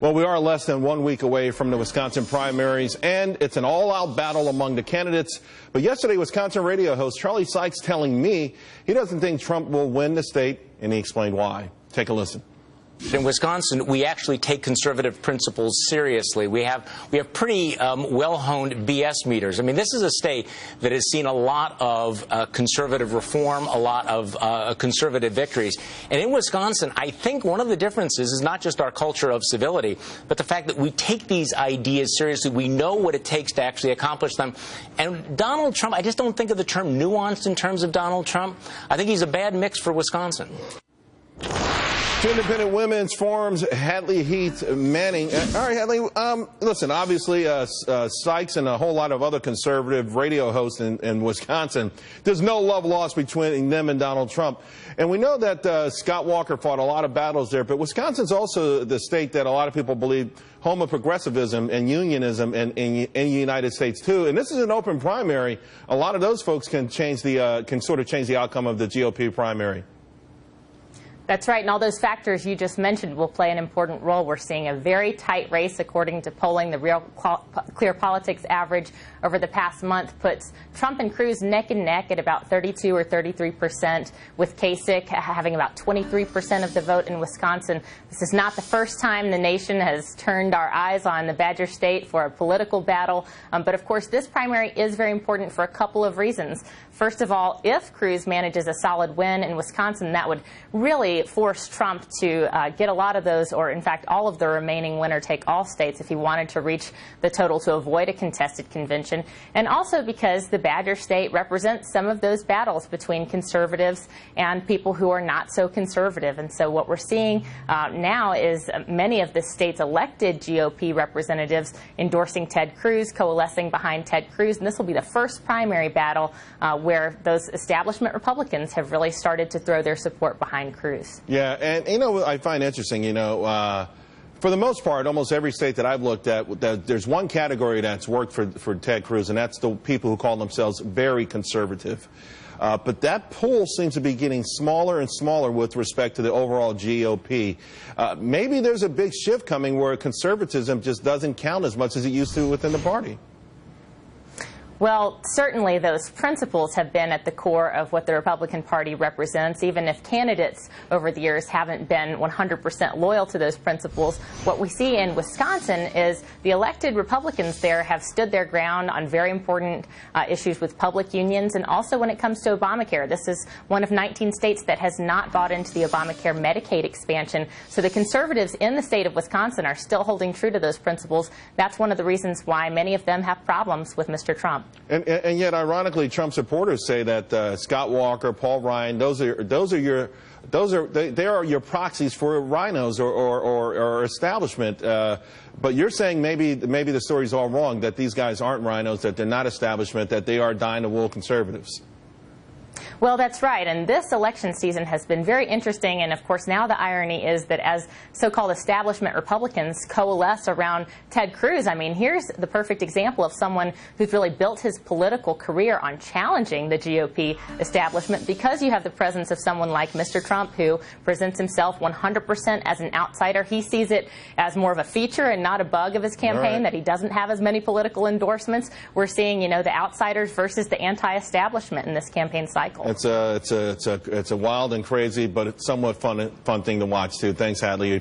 Well, we are less than 1 week away from the Wisconsin primaries, and it's an all-out battle among the candidates. But yesterday, Wisconsin radio host Charlie Sykes telling me he doesn't think Trump will win the state, and he explained why. Take a listen. In Wisconsin, we actually take conservative principles seriously. We have pretty well-honed BS meters. I mean, this is a state that has seen a lot of conservative reform, a lot of conservative victories. And in Wisconsin, I think one of the differences is not just our culture of civility, but the fact that we take these ideas seriously. We know what it takes to actually accomplish them. And Donald Trump, I just don't think of the term nuanced in terms of Donald Trump. I think he's a bad mix for Wisconsin. To Independent Women's Forum's Hadley Heath Manning. All right, Hadley, listen, obviously Sykes and a whole lot of other conservative radio hosts in Wisconsin, there's no love lost between them and Donald Trump. And we know that Scott Walker fought a lot of battles there, but Wisconsin's also the state that a lot of people believe homo-progressivism and unionism in the United States, too. And this is an open primary. A lot of those folks can change can sort of change the outcome of the GOP primary. That's right, and all those factors you just mentioned will play an important role. We're seeing a very tight race, according to polling. The Real Clear Politics average over the past month puts Trump and Cruz neck and neck at about 32 or 33%, with Kasich having about 23% of the vote in Wisconsin. This is not the first time the nation has turned our eyes on the Badger State for a political battle, but of course this primary is very important for a couple of reasons. First of all, if Cruz manages a solid win in Wisconsin, that would really force Trump to get a lot of those, or in fact all of the remaining winner-take-all states if he wanted to reach the total to avoid a contested convention. And also because the Badger State represents some of those battles between conservatives and people who are not so conservative. And so what we're seeing now is many of the state's elected GOP representatives endorsing Ted Cruz, coalescing behind Ted Cruz. And this will be the first primary battle where those establishment Republicans have really started to throw their support behind Cruz. Yeah, and you know, I find interesting, you know, for the most part, almost every state that I've looked at, there's one category that's worked for Ted Cruz, and that's the people who call themselves very conservative. But that pool seems to be getting smaller and smaller with respect to the overall GOP. Maybe there's a big shift coming where conservatism just doesn't count as much as it used to within the party. Well, certainly those principles have been at the core of what the Republican Party represents, even if candidates over the years haven't been 100% loyal to those principles. What we see in Wisconsin is the elected Republicans there have stood their ground on very important issues with public unions, and also when it comes to Obamacare. This is one of 19 states that has not bought into the Obamacare Medicaid expansion. So the conservatives in the state of Wisconsin are still holding true to those principles. That's one of the reasons why many of them have problems with Mr. Trump. And yet, ironically, Trump supporters say that Scott Walker, Paul Ryan, they are your proxies for rhinos or establishment. But you're saying maybe the story's all wrong, that these guys aren't rhinos, that they're not establishment, that they are dyed-in-the-wool conservatives. Well, that's right, and this election season has been very interesting, and of course now the irony is that as so-called establishment Republicans coalesce around Ted Cruz, I mean, here's the perfect example of someone who's really built his political career on challenging the GOP establishment, because you have the presence of someone like Mr. Trump, who presents himself 100% as an outsider. He sees it as more of a feature and not a bug of his campaign, that he doesn't have as many political endorsements. We're seeing, you know, the outsiders versus the anti-establishment in this campaign cycle. It's a wild and crazy, but it's somewhat fun thing to watch, too. Thanks, Hadley.